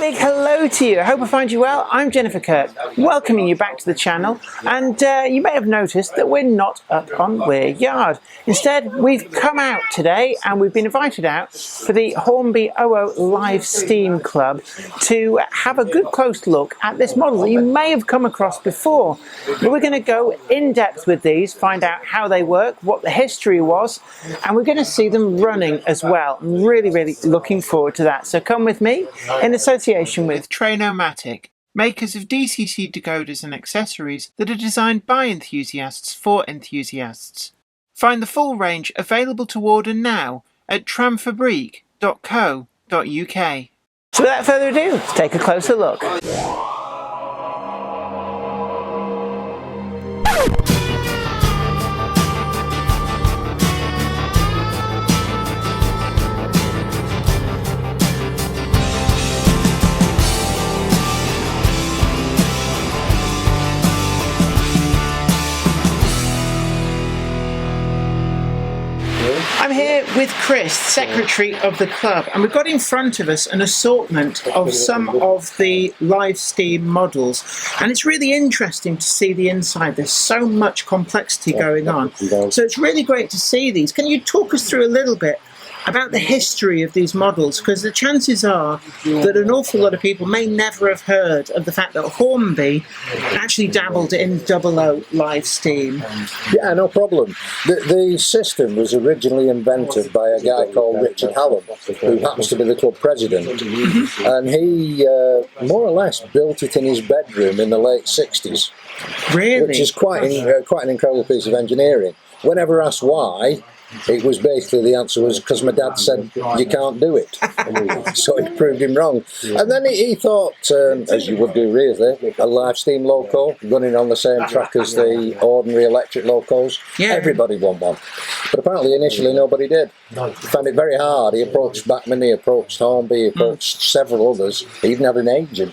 big hello to you. I hope I find you well. I'm Jennifer Kirk, welcoming you back to the channel. And you may have noticed that we're not up on Weir Yard. Instead, we've come out today and we've been invited out for the Hornby 00 Live Steam Club to have a good close look at this model that you may have come across before. But we're going to go in depth with these, find out how they work, what the history was, and we're going to see them running as well. I'm really looking forward to that. So come with me in association with Trainomatic, makers of DCT decoders and accessories that are designed by enthusiasts for enthusiasts. Find the full range available to order now at tramfabrique.co.uk. So without further ado, let's take a closer look. I'm here with Chris, secretary of the club, and we've got in front of us an assortment of some of the live steam models, and it's really interesting to see the inside. There's so much complexity going on, so it's really great to see these. Can you talk us through a little bit about the history of these models, because the chances are that an awful lot of people may never have heard of the fact that Hornby actually dabbled in 00 live steam. Yeah, no problem. The system was originally invented by a guy called Richard Hallam, who happens to be the club president, and he more or less built it in his bedroom in the late 60s. Really? Which is quite an incredible piece of engineering. Whenever asked why, it was basically, the answer was because my dad said you can't do it. So he proved him wrong. And then he thought, as you would do really, a live steam loco running on the same track as the ordinary electric locos. Yeah. Everybody want one. But apparently initially nobody did. He found it very hard. He approached Bachmann, he approached Hornby, he approached several others. He even had an agent,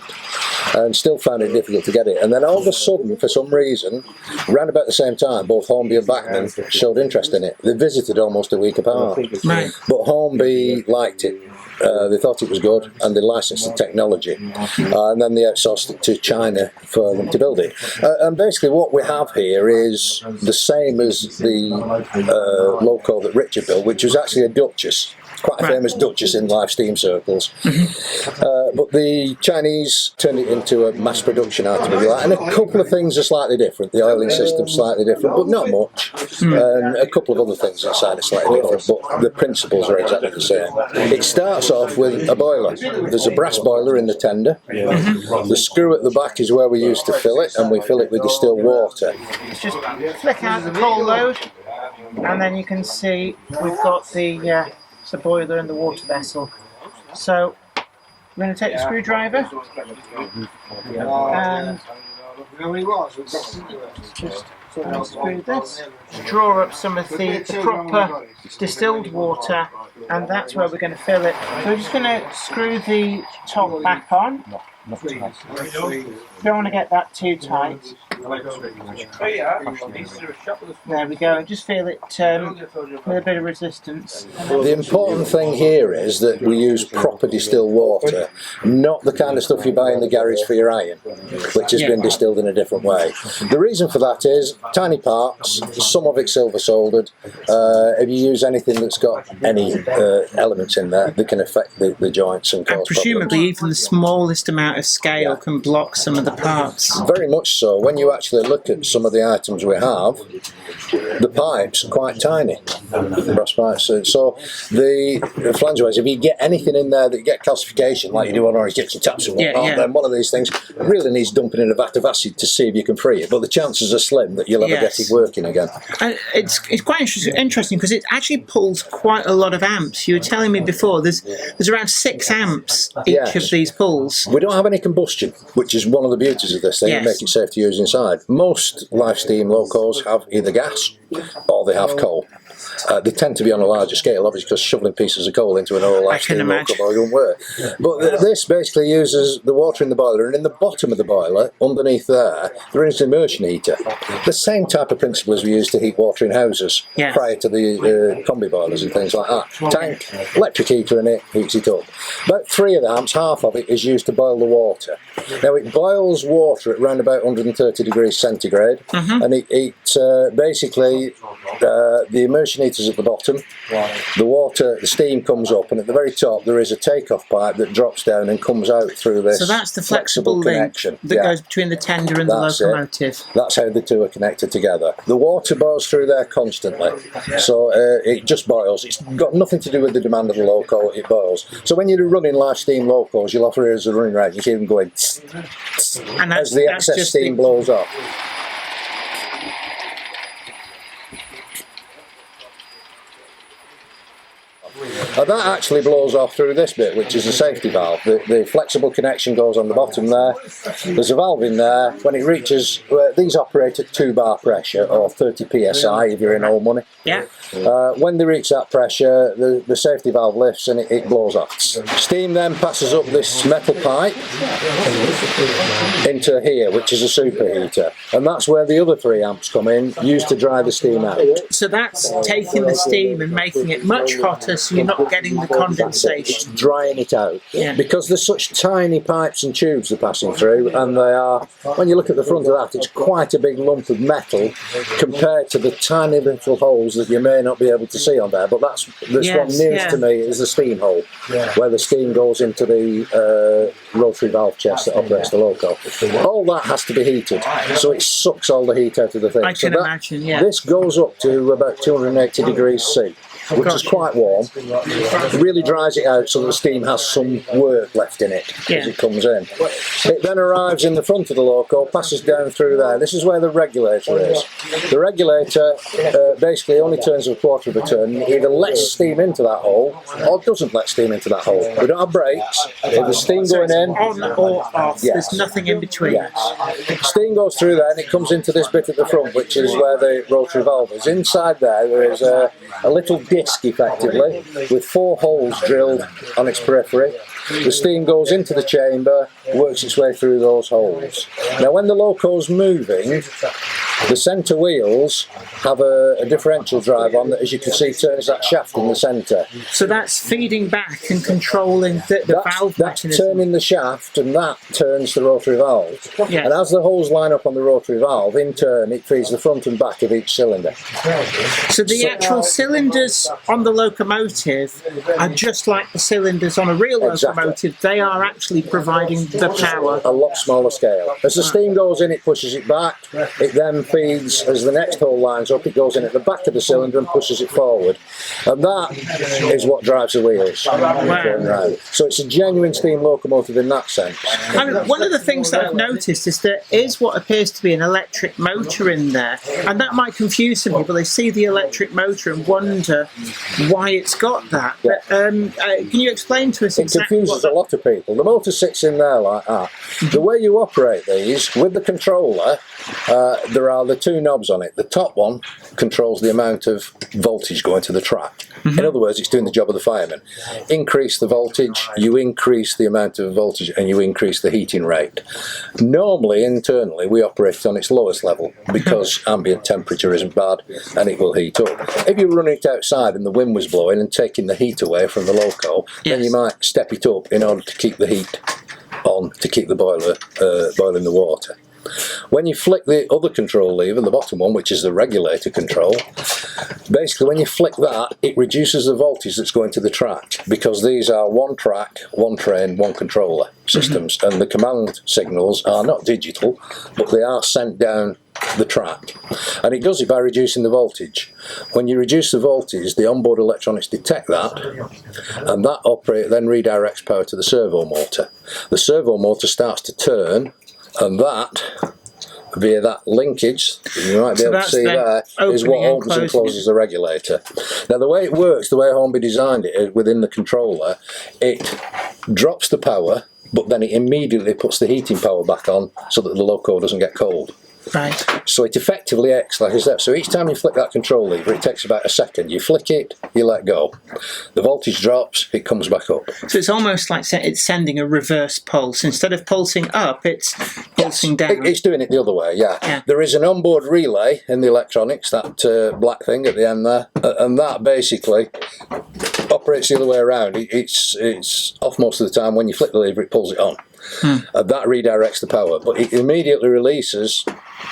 and still found it difficult to get it. And then all of a sudden, for some reason, around about the same time, both Hornby and Bachmann showed interest in it. They visited almost a week apart. Right. But Hornby liked it. They thought it was good, and they licensed the technology. And then they outsourced it to China for them to build it. And basically what we have here is the same as the loco that Richard built, which was actually a Duchess. Quite a famous Duchess in live steam circles. But the Chinese turned it into a mass production item, and a couple of things are slightly different. The oiling system's slightly different, but not much. And a couple of other things inside are slightly different, but the principles are exactly the same. It starts off with a boiler. There's a brass boiler in the tender. The screw at the back is where we used to fill it, and we fill it with distilled water. Let's just flick out the coal load, and then you can see we've got the boiler and the water vessel. So we're going to take the screwdriver and just unscrew this, draw up some of the proper distilled water, and that's where we're going to fill it. So we're just going to screw the top back on. Don't want to get that too tight. There we go, and just feel it with a bit of resistance. The important thing here is that we use proper distilled water, not the kind of stuff you buy in the garage for your iron, which has been distilled in a different way. The reason for that is tiny parts, some of it silver soldered. If you use anything that's got any elements in there, they can affect the joints and cause presumably problems. Even the smallest amount of scale can block some of the parts. Very much so. When you actually look at some of the items we have, the pipes are quite tiny, brass pipes. So the flangeways, if you get anything in there that you get calcification, like you do on orange kitchen taps and whatnot, then one of these things really needs dumping in a vat of acid to see if you can free it. But the chances are slim that you'll ever get it working again. And it's quite interesting because it actually pulls quite a lot of amps. You were telling me before there's around 6 amps each of these pulls. We don't have any combustion, which is one of the beauties of this thing, and make it safe to use inside. Most live steam locos have either gas or they have coal. They tend to be on a larger scale, obviously, because shoveling pieces of coal into an old steam locomotive won't work. But this basically uses the water in the boiler, and in the bottom of the boiler, underneath there is an immersion heater. The same type of principle as we use to heat water in houses prior to the combi boilers and things like that. Tank, electric heater in it, heats it up. About 3 of the amps, half of it is used to boil the water. Now it boils water at around about 130 degrees centigrade, and it basically, the immersion heater's at the bottom, the steam comes up, and at the very top there is a takeoff pipe that drops down and comes out through this. So that's the flexible connection that goes between the tender and the locomotive. That's how the two are connected together. The water boils through there constantly, so it just boils. It's got nothing to do with the demand of the loco, it boils. So when you're running large steam locos, you'll often hear as they're running around, you hear them going tss, tss, and as the excess steam blows off. And that actually blows off through this bit, which is the safety valve. The flexible connection goes on the bottom there. There's a valve in there. When it reaches, these operate at 2 bar pressure, or 30 psi if you're in old money. Yeah. When they reach that pressure, the safety valve lifts and it blows off. Steam then passes up this metal pipe into here, which is a superheater. And that's where the other 3 amps come in, used to dry the steam out. So that's taking the steam and making it much hotter, so you're not getting the condensation. Drying it out. Yeah. Because there's such tiny pipes and tubes they're passing through, and they are, when you look at the front of that, it's quite a big lump of metal compared to the tiny little holes that you may not be able to see on there. But that's one nearest to me is the steam hole, where the steam goes into the rotary valve chest that operates the loco. All that has to be heated, so it sucks all the heat out of the thing. I can imagine, This goes up to about 280 degrees C. Which is quite warm. It really dries it out so that the steam has some work left in it as it comes in. It then arrives in the front of the loco, passes down through there. This is where the regulator is. The regulator basically only turns a quarter of a turn. It either lets steam into that hole or doesn't let steam into that hole. We don't have brakes. If there's steam going in, on or off, there's nothing in between. Steam goes through there and it comes into this bit at the front, which is where the rotary valve is. Inside there is a little disc, effectively, with 4 holes drilled on its periphery. The steam goes into the chamber, works its way through those holes. Now when the loco's moving, the centre wheels have a differential drive on that, as you can see, turns that shaft in the centre. So that's feeding back and controlling the valve That's mechanism. turning the shaft, and that turns the rotary valve. Yes. And as the holes line up on the rotary valve, in turn it feeds the front and back of each cylinder. So the actual cylinders on the locomotive are just like the cylinders on a real locomotive. They are actually providing the power. A lot smaller scale. As the steam goes in, it pushes it back. It then feeds, as the next hole lines up, it goes in at the back of the cylinder and pushes it forward. And that is what drives the wheels going round. So it's a genuine steam locomotive in that sense. I mean, one of the things that I've noticed is there is what appears to be an electric motor in there, and that might confuse some people. They see the electric motor and wonder why it's got that. But, can you explain to us exactly? It confuses a lot of people. The motor sits in there like that. The way you operate these, with the controller, there are the 2 knobs on it. The top one controls the amount of voltage going to the track. In other words, it's doing the job of the fireman. Increase the voltage, you increase the amount of voltage, and you increase the heating rate. Normally, internally, we operate it on its lowest level because ambient temperature isn't bad and it will heat up. If you're running it outside and the wind was blowing and taking the heat away from the loco, then you might step it up in order to keep the heat on, to keep the boiler boiling the water. When you flick the other control lever, the bottom one, which is the regulator control, basically when you flick that, it reduces the voltage that's going to the track, because these are 1 track, 1 train, 1 controller systems, and the command signals are not digital, but they are sent down the track, and it does it by reducing the voltage. When you reduce the voltage, the onboard electronics detect that, and that operator then redirects power to the servo motor. The servo motor starts to turn, and that, via that linkage, you might be able to see there, is what opens and closes the regulator. Now the way it works, the way Hornby designed it, is within the controller, it drops the power, but then it immediately puts the heating power back on so that the loco doesn't get cold. Right. So it effectively acts like a step. So each time you flick that control lever, it takes about a second. You flick it, you let go. The voltage drops, it comes back up. So it's almost like it's sending a reverse pulse. Instead of pulsing up, it's pulsing down. It's doing it the other way, yeah. There is an onboard relay in the electronics, that black thing at the end there, and that basically operates the other way around. It's off most of the time. When you flick the lever, it pulls it on. That redirects the power, but it immediately releases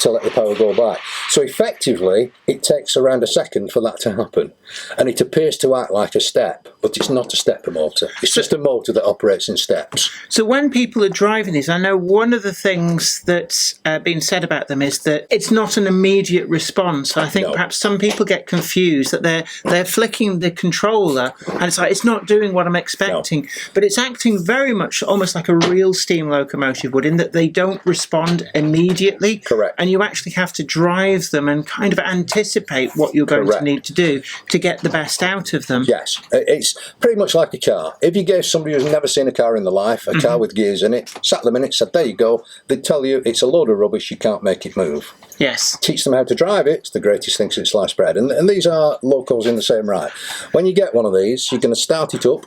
to let the power go back. So effectively, it takes around a second for that to happen, and it appears to act like a step, but it's not a stepper motor. It's just a motor that operates in steps. So when people are driving these, I know one of the things that's been said about them is that it's not an immediate response. I think perhaps some people get confused that they're flicking the controller and it's like it's not doing what I'm expecting, but it's acting very much almost like a real steam locomotive would, in that they don't respond immediately. Correct. And you actually have to drive them and kind of anticipate what you're going to need to do to get the best out of them. Yes, it's pretty much like a car. If you gave somebody who's never seen a car in their life, a car with gears in it, sat them in it, said, there you go, they'd tell you it's a load of rubbish, you can't make it move. Yes. Teach them how to drive it, it's the greatest thing since sliced bread. And these are locos in the same right. When you get one of these, you're going to start it up.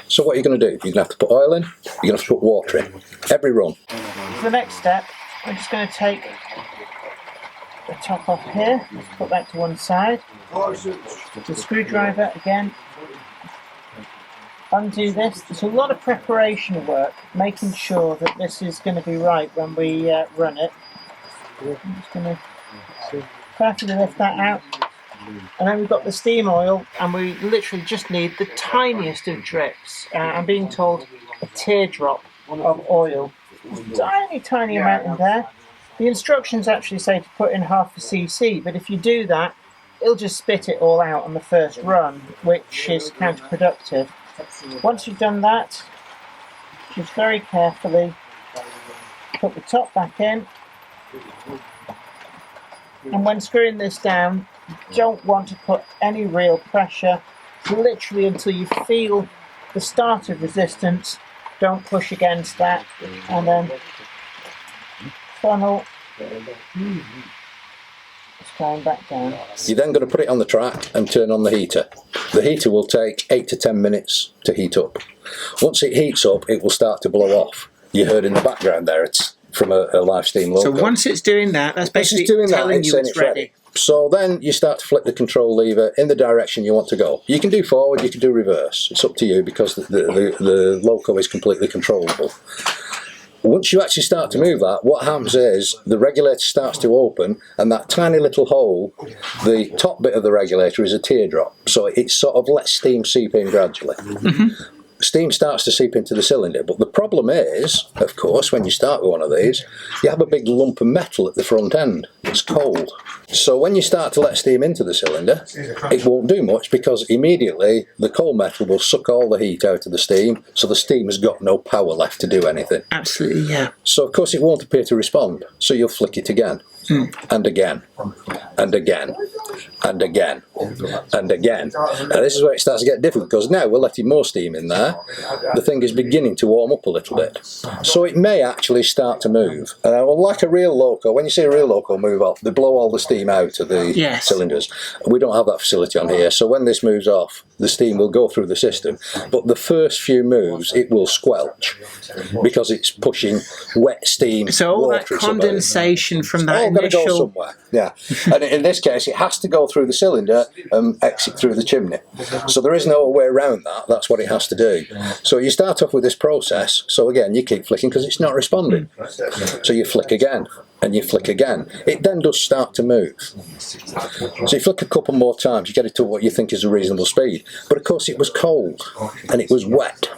So what are you going to do? You're going to have to put oil in, you're going to have to put water in, every run. For the next step, I'm just going to take the top off here, let's put that to one side. The screwdriver again. Undo this. There's a lot of preparation work, making sure that this is going to be right when we run it. I'm just going to carefully lift that out. And then we've got the steam oil, and we literally just need the tiniest of drips. I'm being told a teardrop of oil. Tiny amount in there. The instructions actually say to put in half a cc, but if you do that, it'll just spit it all out on the first run, which is counterproductive. Once you've done that, just very carefully put the top back in, and when screwing this down, you don't want to put any real pressure, literally until you feel the start of resistance. Don't push against that, and then funnel. It's going back down. You're then going to put it on the track and turn on the heater. The heater will take 8 to 10 minutes to heat up. Once it heats up, it will start to blow off. You heard in the background there, it's from a live steam loco. So once it's doing that, that's basically telling you it's ready. So then you start to flip the control lever in the direction you want to go. You can do forward, you can do reverse. It's up to you, because the loco is completely controllable. Once you actually start to move that, what happens is the regulator starts to open, and that tiny little hole, the top bit of the regulator is a teardrop. So it sort of lets steam seep in gradually. Steam starts to seep into the cylinder, but the problem is, of course, when you start with one of these, you have a big lump of metal at the front end. It's cold. So when you start to let steam into the cylinder, it won't do much, because immediately the cold metal will suck all the heat out of the steam, so the steam has got no power left to do anything. Absolutely, yeah. So of course it won't appear to respond, so you'll flick it again. And again, and again, and again, and again. And this is where it starts to get difficult, because now we're letting more steam in there. The thing is beginning to warm up a little bit. So it may actually start to move. Well, like a real loco, when you see a real loco move off, they blow all the steam out of the cylinders. We don't have that facility on here, so when this moves off, the steam will go through the system. But the first few moves, it will squelch, because it's pushing wet steam. So all that condensation from that got to go somewhere. Yeah, and in this case, it has to go through the cylinder and exit through the chimney. So there is no way around that. That's what it has to do. So you start off with this process. So again, you keep flicking because it's not responding. So you flick again, and you flick again. It then does start to move. So you flick a couple more times, you get it to what you think is a reasonable speed. But of course, it was cold and it was wet.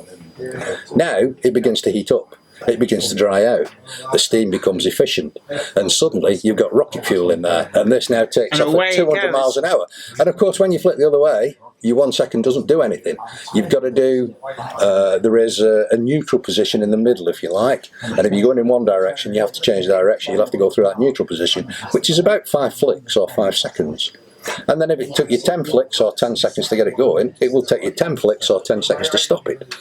Now it begins to heat up. It begins to dry out. The steam becomes efficient, and suddenly you've got rocket fuel in there, and this now takes off at 200 miles an hour. And of course, when you flip the other way, your 1 second doesn't do anything. You've got to do, there is a neutral position in the middle, if you like, and if you're going in one direction, you have to change direction. You'll have to go through that neutral position, which is about 5 flicks or 5 seconds. And then if it took you 10 flicks or 10 seconds to get it going, it will take you 10 flicks or 10 seconds to stop it.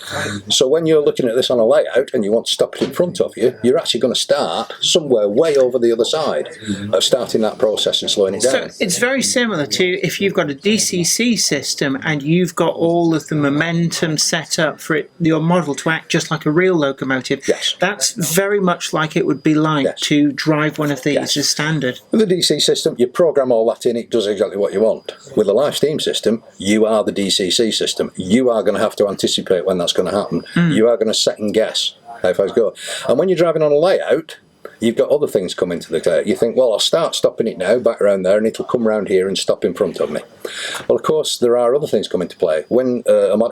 So when you're looking at this on a layout and you want to stop it in front of you, you're actually going to start somewhere way over the other side of starting that process and slowing it down. So it's very similar to if you've got a DCC system and you've got all of the momentum set up for your model to act just like a real locomotive. Yes. That's very much like it would be like Yes. to drive one of these Yes. as standard. With the DC system, you program all that in, it does exactly what you want. With the live steam system, you are the DCC system. You are going to have to anticipate when that's going to happen. You are going to second guess how things go. And when you're driving on a layout, you've got other things come into the clear. You think, well, I'll start stopping it now, back around there, and it'll come around here and stop in front of me. Well, of course, there are other things come into play. When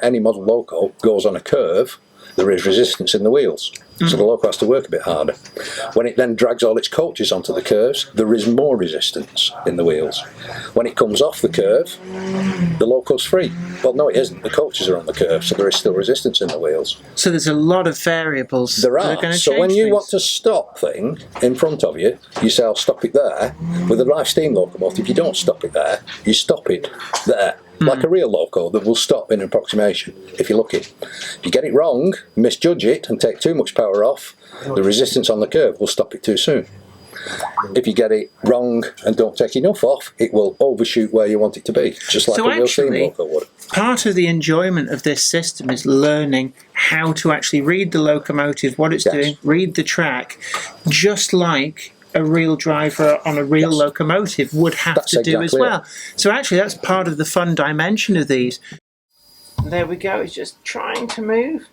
any model loco goes on a curve, there is resistance in the wheels, so the loco has to work a bit harder. When it then drags all its coaches onto the curves, there is more resistance in the wheels. When it comes off the curve, the loco's free. Well, no, it isn't. The coaches are on the curve, so there is still resistance in the wheels. So there's a lot of variables. There that are. are going to So change when you things. want to stop thing in front of you, you say, I'll stop it there. With a live steam locomotive, you don't stop it there, you stop it there. Like a real loco that will stop in approximation if you're lucky. If you get it wrong, misjudge it and take too much power off, the resistance on the curve will stop it too soon. If you get it wrong and don't take enough off, it will overshoot where you want it to be, just like So a real steam actually, loco would. part of the enjoyment of this system is learning how to actually read the locomotive, what it's Yes. doing, read the track, just like a real driver on a real Yes. locomotive would have That's to do as exactly well. it. So actually that's part of the fun dimension of these. There we go, it's just trying to move.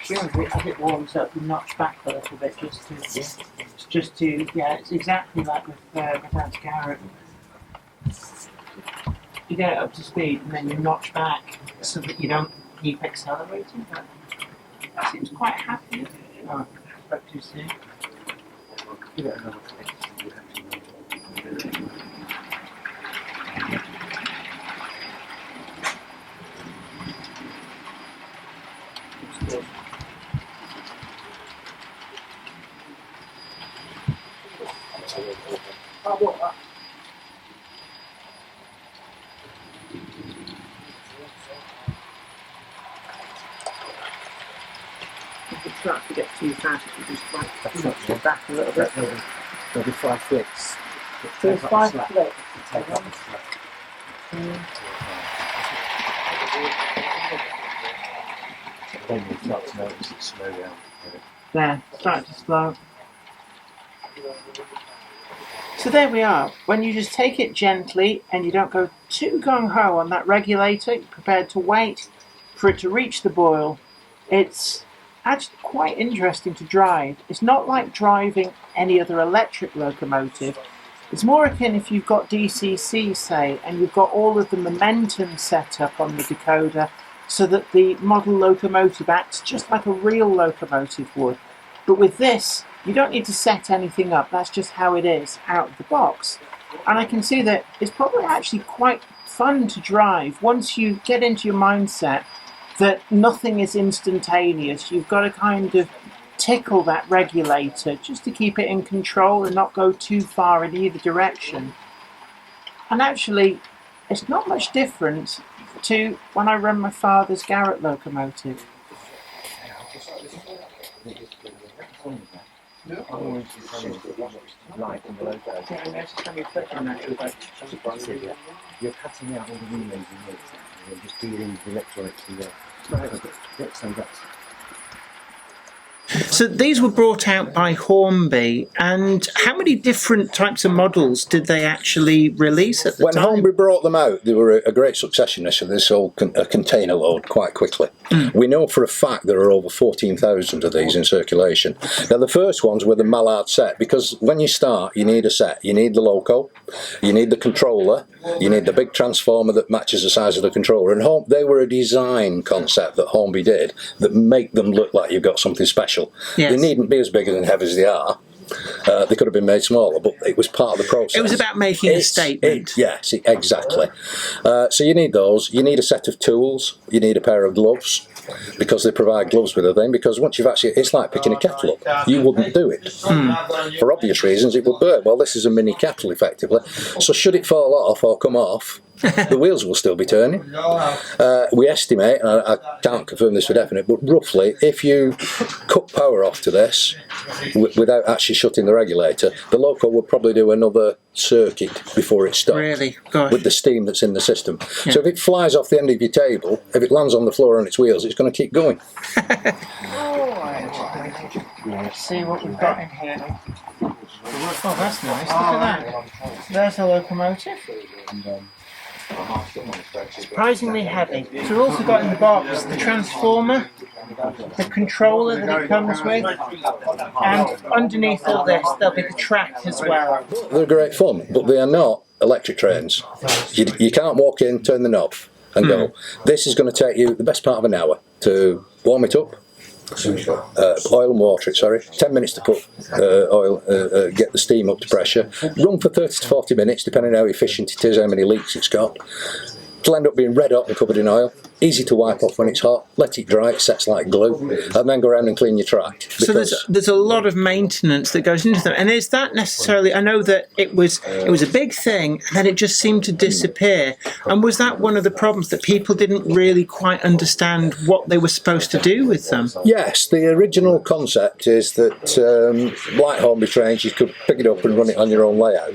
As it warms up, you notch back a little bit just to yeah, it's exactly like with Dad's Garrett. You get it up to speed and then you notch back so that you don't keep accelerating. But it seems quite happy. Oh, spoke too soon. Give it another click. If it starts to get too fast, you just like notch it back a little bit. There'll be 5 flicks. So it's 5 flicks. Take up the slack. Then you'll start to notice it slow down. There, start to slow. So there we are. When you just take it gently and you don't go too gung-ho on that regulator, you're prepared to wait for it to reach the boil, it's actually quite interesting to drive. It's not like driving any other electric locomotive. It's more akin if you've got DCC, say, and you've got all of the momentum set up on the decoder so that the model locomotive acts just like a real locomotive would. But with this, you don't need to set anything up. That's just how it is out of the box. And I can see that it's probably actually quite fun to drive once you get into your mindset that nothing is instantaneous. You've got to kind of tickle that regulator just to keep it in control and not go too far in either direction. And actually, it's not much different to when I run my father's Garrett locomotive. You're cutting out all the relays and links, and just dealing with the electronics and the So these were brought out by Hornby, and how many different types of models did they actually release at the When time? Hornby brought them out, they were a great success initially. They sold a container load quite quickly. We know for a fact there are over 14,000 of these in circulation. Now the first ones were the Mallard set, because when you start you need a set. You need the loco, you need the controller, you need the big transformer that matches the size of the controller, and they were a design concept that Hornby did that make them look like you've got something special. Yes. They needn't be as big and heavy as they are. They could have been made smaller, but it was part of the process. It was about making a statement. Yes, exactly. So you need those. You need a set of tools. You need a pair of gloves. because they provide gloves with the thing, because once you've actually, it's like picking a kettle up. You wouldn't do it. For obvious reasons, it would burn. Well, this is a mini kettle, effectively. So should it fall off or come off, the wheels will still be turning. We estimate, and I can't confirm this for definite, but roughly, if you cut power off to this without actually shutting the regulator, the loco would probably do another circuit before it stopped. Really? Gosh. With the steam that's in the system. So if it flies off the end of your table, if it lands on the floor on its wheels, it's going to keep going. Let's see what we've got in here. Oh, that's nice. Look at that. There's a locomotive. Surprisingly heavy. So we've also got in the box the transformer, the controller that it comes with, and underneath all this there'll be the track as well. They're great fun, but they are not electric trains. You can't walk in, turn the knob and go. This is going to take you the best part of an hour to warm it up, oil and water it, sorry, 10 minutes to put oil, get the steam up to pressure, run for 30 to 40 minutes depending on how efficient it is, how many leaks it's got. It'll end up being red hot and covered in oil. Easy to wipe off when it's hot, let it dry, it sets like glue, and then go around and clean your track. So there's a lot of maintenance that goes into them, and is that necessarily, I know that it was a big thing and then it just seemed to disappear, and was that one of the problems, that people didn't really quite understand what they were supposed to do with them? Yes, the original concept is that like Hornby trains, you could pick it up and run it on your own layout.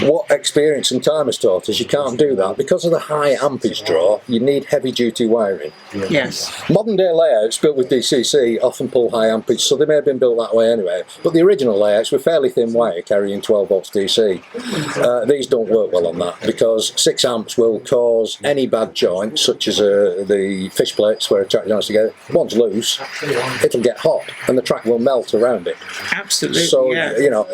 What experience and time has taught us, you can't do that. Because of the high ampage draw, you need heavy duty wiring. Yes. Modern day layouts built with DCC often pull high ampage, so they may have been built that way anyway, but the original layouts were fairly thin wire carrying 12 volts DC. These don't work well on that, because 6 amps will cause any bad joint, such as the fish plates where a track joins together. One's loose, it'll get hot and the track will melt around it. Absolutely. So, yeah. you know,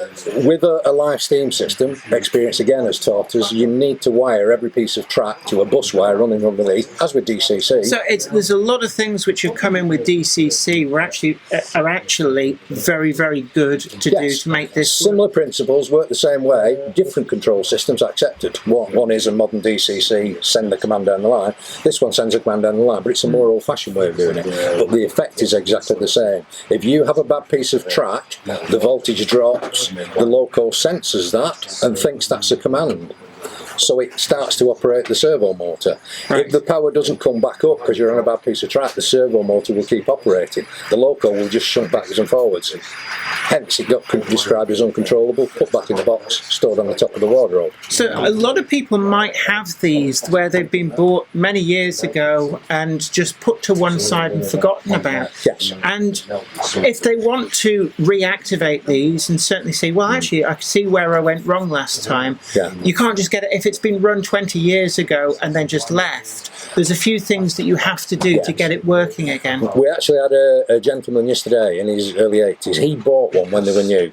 with a live steam system, experience again has taught us, you need to wire every piece of track to a bus wire running underneath, as with DCC. So there's a lot of things which have come in with DCC are actually very, very good to do to make this similar principles work the same way. Different control systems accepted. One is a modern DCC, send the command down the line. This one sends a command down the line, but it's a more old-fashioned way of doing it. But the effect is exactly the same. If you have a bad piece of track, the voltage drops, the loco senses that and thinks that's a command. So it starts to operate the servo motor. Right. If the power doesn't come back up because you're on a bad piece of track, the servo motor will keep operating. The loco will just shunt backwards and forwards. Hence it got described as uncontrollable, put back in the box, stored on the top of the wardrobe. So a lot of people might have these where they've been bought many years ago and just put to one side and forgotten about. Yes. And if they want to reactivate these and certainly say, well, actually, I can see where I went wrong last time. Yeah. You can't just get it. If it's been run 20 years ago and then just left, there's a few things that you have to do to get it working again. We actually had a gentleman yesterday in his early 80s. He bought one when they were new,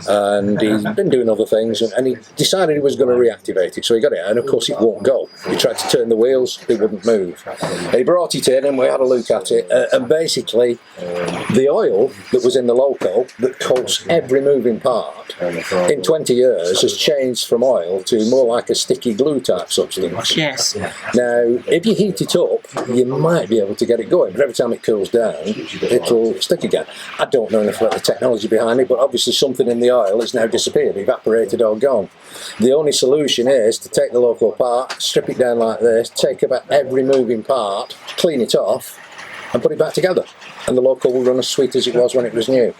and he's been doing other things, and he decided he was going to reactivate it, so he got it, and of course it won't go. He tried to turn the wheels, they wouldn't move. He brought it in and we had a look at it, and basically the oil that was in the loco that coats every moving part in 20 years has changed from oil to more like a sticky glue type substance. Yes. Now, if you heat it up, you might be able to get it going, but every time it cools down, it'll stick again. I don't know enough about the technology behind it, but obviously something in the oil has now disappeared, evaporated or gone. The only solution is to take the loco apart, strip it down like this, take about every moving part, clean it off, and put it back together. And the loco will run as sweet as it was when it was new.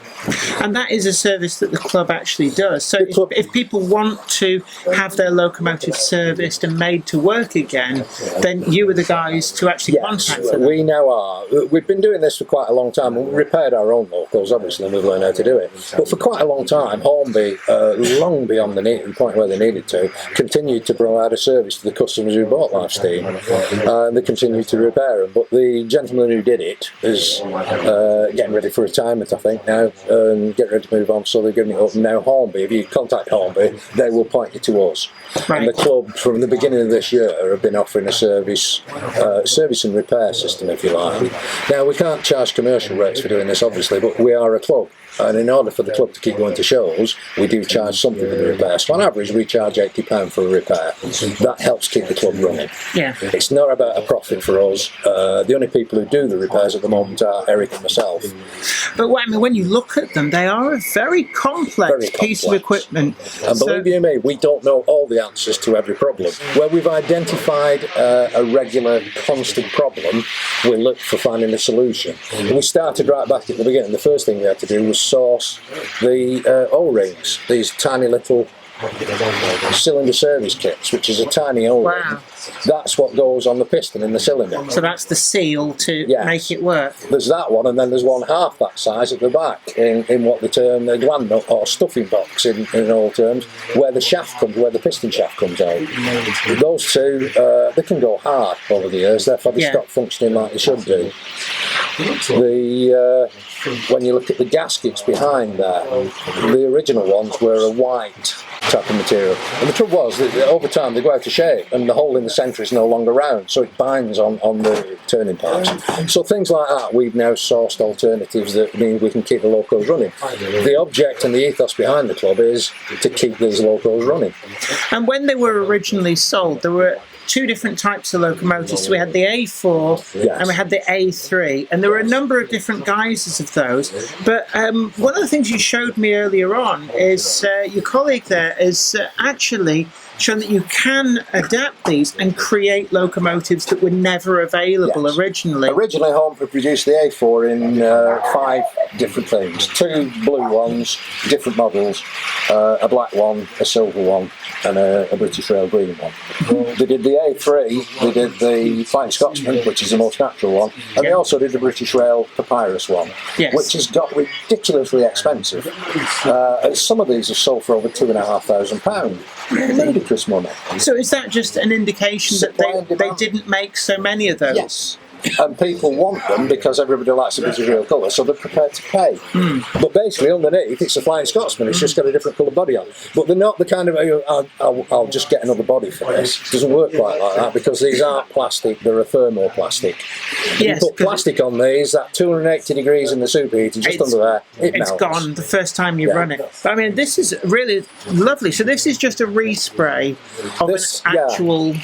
And that is a service that the club actually does. So if people want to have their locomotive serviced and made to work again, then you are the guys to actually contact them. We now are. We've been doing this for quite a long time. We've repaired our own locos, obviously, and we've learned how to do it. But for quite a long time, Hornby, long beyond the point where they needed to, continued to provide a service to the customers who bought Live Steam. And they continued to repair them. But the gentleman who did it is getting ready for retirement, I think, now, and getting ready to move on, so they're giving it up. Now Hornby, if you contact Hornby, they will point you to us. Right. And the club, from the beginning of this year, have been offering a service and repair system, if you like. Now, we can't charge commercial rates for doing this, obviously, but we are a club. and in order for the club to keep going to shows, we do charge something for the repair. So on average, we charge £80 for a repair. That helps keep the club running. Yeah. It's not about a profit for us. The only people who do the repairs at the moment are Eric and myself. But I mean, when you look at them, they are a very complex piece of equipment. And believe you me, we don't know all the answers to every problem. Where we've identified a regular, constant problem, we look for finding a solution. And we started right back at the beginning. The first thing we had to do was source the O-rings, these tiny little cylinder service kits, which is a tiny O-ring. Wow. That's what goes on the piston in the cylinder. So that's the seal to make it work. There's that one, and then there's one half that size at the back in what they term the gland nut or stuffing box in all terms, where the shaft comes, where the piston shaft comes out. Those two, they can go hard over the years, therefore they stop functioning like they should do. When you look at the gaskets behind there, the original ones were a white type of material. And the trouble was that over time they go out of shape and the hole in the centre is no longer round, so it binds on the turning parts. So things like that, we've now sourced alternatives that mean we can keep the locos running. The object and the ethos behind the club is to keep these locos running. And when they were originally sold, there were two different types of locomotives. So we had the A4 and we had the A3, and there were a number of different guises of those. But one of the things you showed me earlier on is your colleague there is actually shown that you can adapt these and create locomotives that were never available originally. Originally, Hornby produced the A4 in 5 different things. 2 blue ones, different models, a black one, a silver one, and a British Rail green one. They did the A3, they did the Flying Scotsman, which is the most natural one, and they also did the British Rail Papyrus one, which has got ridiculously expensive. Some of these are sold for over £2,500. Ludicrous money. So is that just an indication that they didn't make so many of those? Yes. And people want them because everybody likes the British Rail colour, so they're prepared to pay. But basically, underneath, it's a Flying Scotsman. It's just got a different coloured body on. But they're not the kind of I'll just get another body for this. It doesn't work quite like that because these aren't plastic; they're a thermoplastic. Yes, you put plastic on these, that 280 degrees in the superheater, just under there, it melts. It's gone the first time you run it. But I mean, this is really lovely. So this is just a respray of an actual.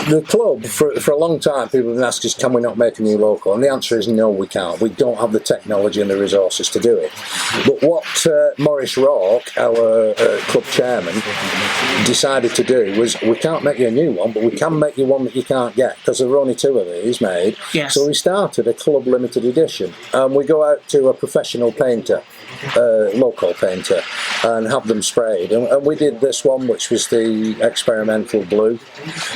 The club for a long time, people have been asking us, can we not make a new loco? And the answer is no, we can't. We don't have the technology and the resources to do it. But what Maurice Rourke, our club chairman, decided to do was, we can't make you a new one, but we can make you one that you can't get, because there are only 2 of these made. Yes. So we started a club limited edition, and we go out to a professional painter, local painter, and have them sprayed. And we did this one, which was the experimental blue.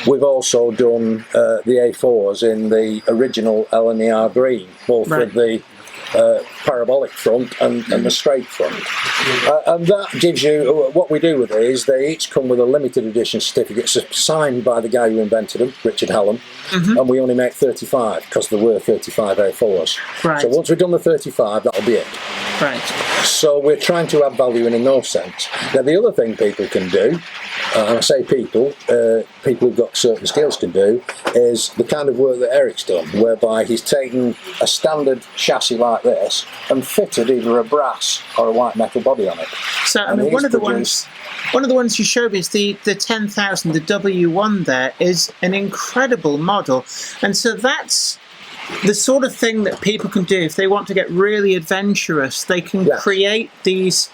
We've also done the A4s in the original LNER green, both with the parabolic front and the straight front. And that gives you, what we do with these, they each come with a limited edition certificate signed by the guy who invented them, Richard Hallam, and we only make 35 because there were 35 A4s. Right. So once we've done the 35, that'll be it. Right. So we're trying to add value in no sense. Now the other thing people can do, and I say people who've got certain skills can do, is the kind of work that Eric's done, whereby he's taken a standard chassis like this and fitted either a brass or a white metal body on it. So I mean, one of the ones you showed me is the 10,000, the W1 there is an incredible model, and so that's the sort of thing that people can do if they want to get really adventurous. They can create these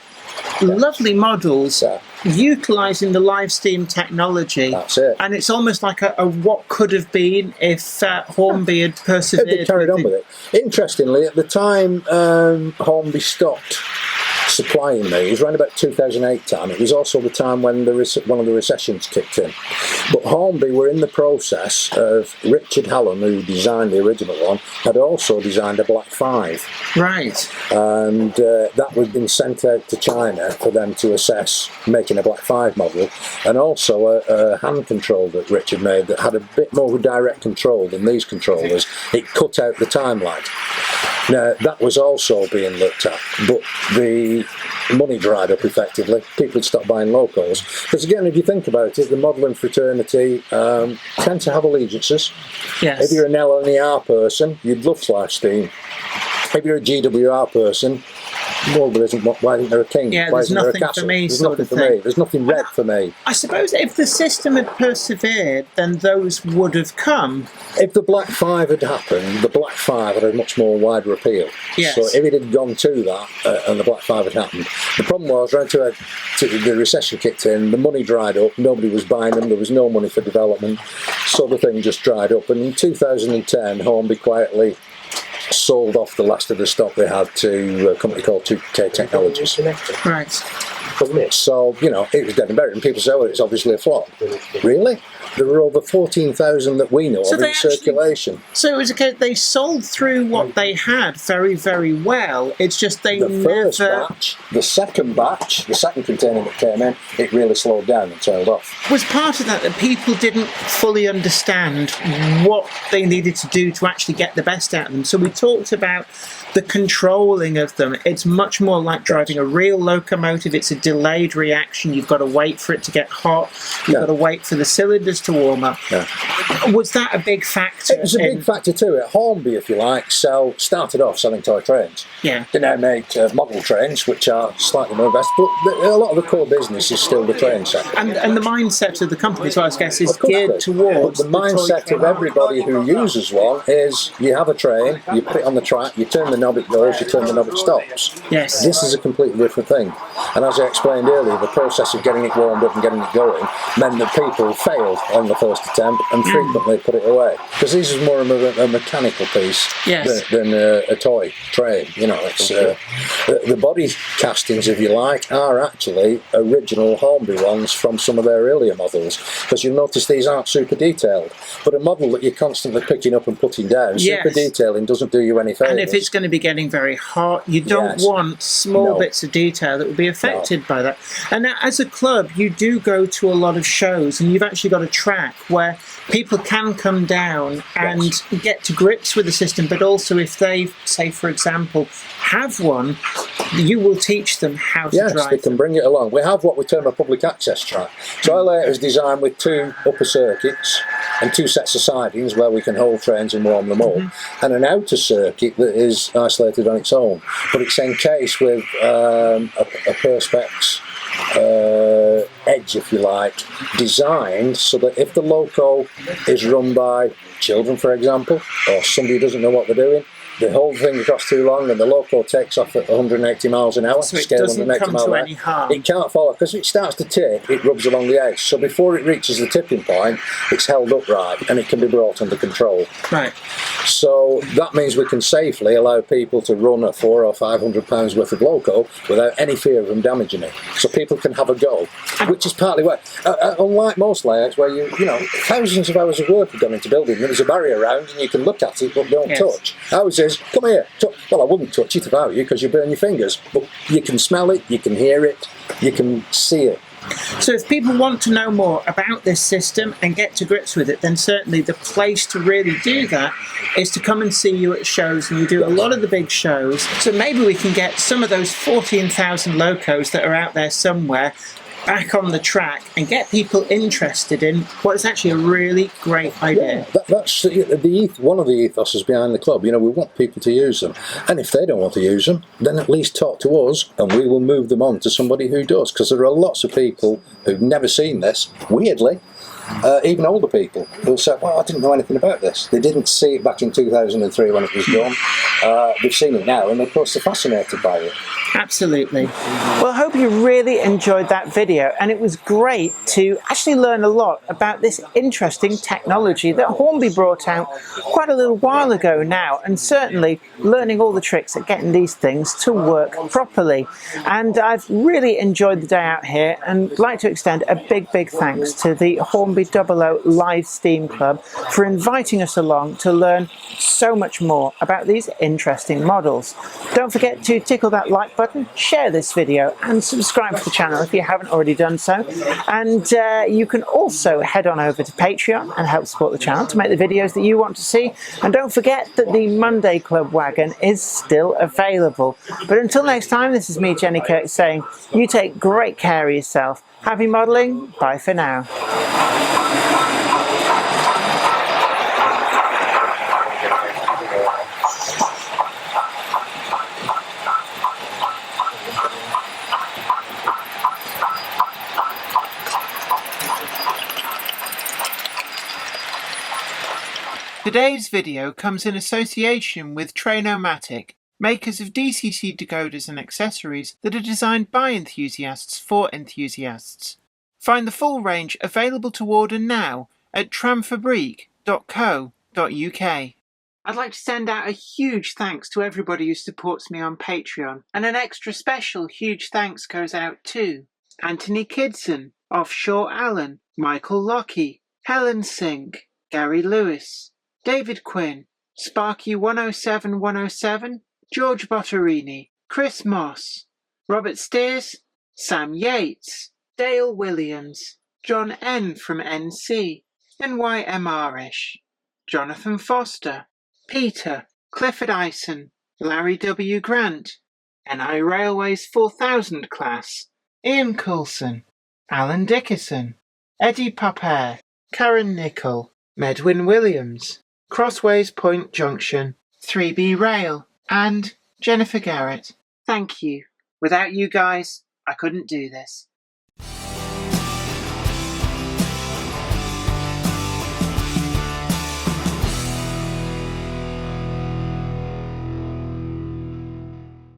lovely models utilising the live steam technology. That's it. And it's almost like a what could have been if Hornby had persevered. They carried on with it. Interestingly, at the time Hornby stopped supplying these, around about 2008 time, it was also the time when one of the recessions kicked in. But Hornby were in the process of, Richard Hallam, who designed the original one, had also designed a Black 5. Right. And that was been sent out to China for them to assess making a Black 5 model, and also a hand control that Richard made that had a bit more direct control than these controllers. It cut out the time lag. Now that was also being looked at, but the money dried up effectively. People had stopped buying locos. Because again, if you think about it, the modelling fraternity tend to have allegiances. Yes. If you're an LNER person, you'd love live steam. If you're a GWR person, Well, there isn't. Why isn't there a king? Yeah, Why there's isn't there a nothing for castle? me There's sort nothing of for thing. me. There's nothing red for me. I suppose if the system had persevered, then those would have come. If the Black 5 had happened, the Black 5 had a much more wider appeal. Yes. So if it had gone to that and the Black 5 had happened, the problem was right to the recession kicked in, the money dried up, nobody was buying them, there was no money for development, so the thing just dried up. And in 2010, Hornby quietly sold off the last of the stock they had to a company called 2K Technologies. Right. So, you know, it was dead and buried, and people say, oh, it's obviously a flop. Really? There were over 14,000 that we know of in circulation. So it was a case, they sold through what they had very, very well. It's just they The never... first batch, the second batch, the second container that came in, it really slowed down and tailed off. Was part of that people didn't fully understand what they needed to do to actually get the best out of them. So we talked about the controlling of them. It's much more like driving a real locomotive. It's a delayed reaction. You've got to wait for it to get hot. You've got to wait for the cylinders to warm up. Yeah. Was that a big factor? It was a big factor to it. Hornby, if you like, started off selling toy trains. Yeah. They now make model trains, which are slightly more invest, but a lot of the core business is still the train sector. And the mindset of the company, so I guess, is Of course geared it is. towards But the mindset of everybody who uses one is you have a train, you put it on the track, you turn the knob, it goes, you turn the knob, it stops. Yes. This is a completely different thing. And as I explained earlier, the process of getting it warmed up and getting it going meant that people failed on the first attempt and frequently put it away. Because this is more of a mechanical piece than a toy train. You know, it's the body castings, if you like, are actually original Hornby ones from some of their earlier models. Because you'll notice these aren't super detailed. But a model that you're constantly picking up and putting down, super detailing doesn't do you any favours. And if it's going to be getting very hot, you don't want small bits of detail that will be affected by that. And now, as a club, you do go to a lot of shows, and you've actually got a track where people can come down and get to grips with the system, but also if they, say for example, have one, you will teach them how to drive. Yes, they can bring it along. We have what we term a public access track. So our layout is designed with 2 upper circuits and 2 sets of sidings where we can hold trains and warm them up, and an outer circuit that is isolated on its own, but it's encased with a perspex edge, if you like, designed so that if the loco is run by children, for example, or somebody who doesn't know what they're doing, they hold the thing across too long and the loco takes off at 180 miles an hour, so it doesn't come to any harm. It can't fall off because if it starts to tip, it rubs along the edge. So before it reaches the tipping point, it's held upright and it can be brought under control. Right. So that means we can safely allow people to run a £400 or £500 worth of loco without any fear of them damaging it. So people can have a go, which is partly why, unlike most layouts where you know, thousands of hours of work have gone into building, there's a barrier around and you can look at it but don't touch. Ours is, come here, well I wouldn't touch it if I were you because you burn your fingers, but you can smell it, you can hear it, you can see it. So if people want to know more about this system and get to grips with it, then certainly the place to really do that is to come and see you at shows, and you do a lot of the big shows. So maybe we can get some of those 14,000 locos that are out there somewhere back on the track and get people interested in what is actually a really great idea. Yeah, that's one of the ethoses behind the club. You know, we want people to use them, and if they don't want to use them, then at least talk to us and we will move them on to somebody who does, because there are lots of people who've never seen this, weirdly. Even older people who say, well, I didn't know anything about this. They didn't see it back in 2003 when it was done. They've seen it now and of course they're fascinated by it. Absolutely. Well, I hope you really enjoyed that video, and it was great to actually learn a lot about this interesting technology that Hornby brought out quite a little while ago now, and certainly learning all the tricks at getting these things to work properly. And I've really enjoyed the day out here, and like to extend a big thanks to the Hornby 00 Live Steam Club for inviting us along to learn so much more about these interesting models. Don't forget to tickle that like button, share this video and subscribe to the channel if you haven't already done so. And you can also head on over to Patreon and help support the channel to make the videos that you want to see. And don't forget that the Monday Club wagon is still available. But until next time, this is me, Jenny Kirk, saying you take great care of yourself. Happy modelling. Bye for now. Today's video comes in association with Trainomatic, makers of DCC decoders and accessories that are designed by enthusiasts for enthusiasts. Find the full range available to order now at tramfabrique.co.uk. I'd like to send out a huge thanks to everybody who supports me on Patreon, and an extra special huge thanks goes out to Anthony Kidson, Offshore Allen, Michael Lockie, Helen Sink, Gary Lewis, David Quinn, Sparky107107, George Botterini, Chris Moss, Robert Steers, Sam Yates, Dale Williams, John N from NC, NYMRish, Jonathan Foster, Peter, Clifford Ison, Larry W. Grant, NI Railways 4000 class, Ian Coulson, Alan Dickerson, Eddie Popper, Karen Nichol, Medwin Williams, Crossways Point Junction, 3B Rail, and Jennifer Garrett. Thank you. Without you guys, I couldn't do this.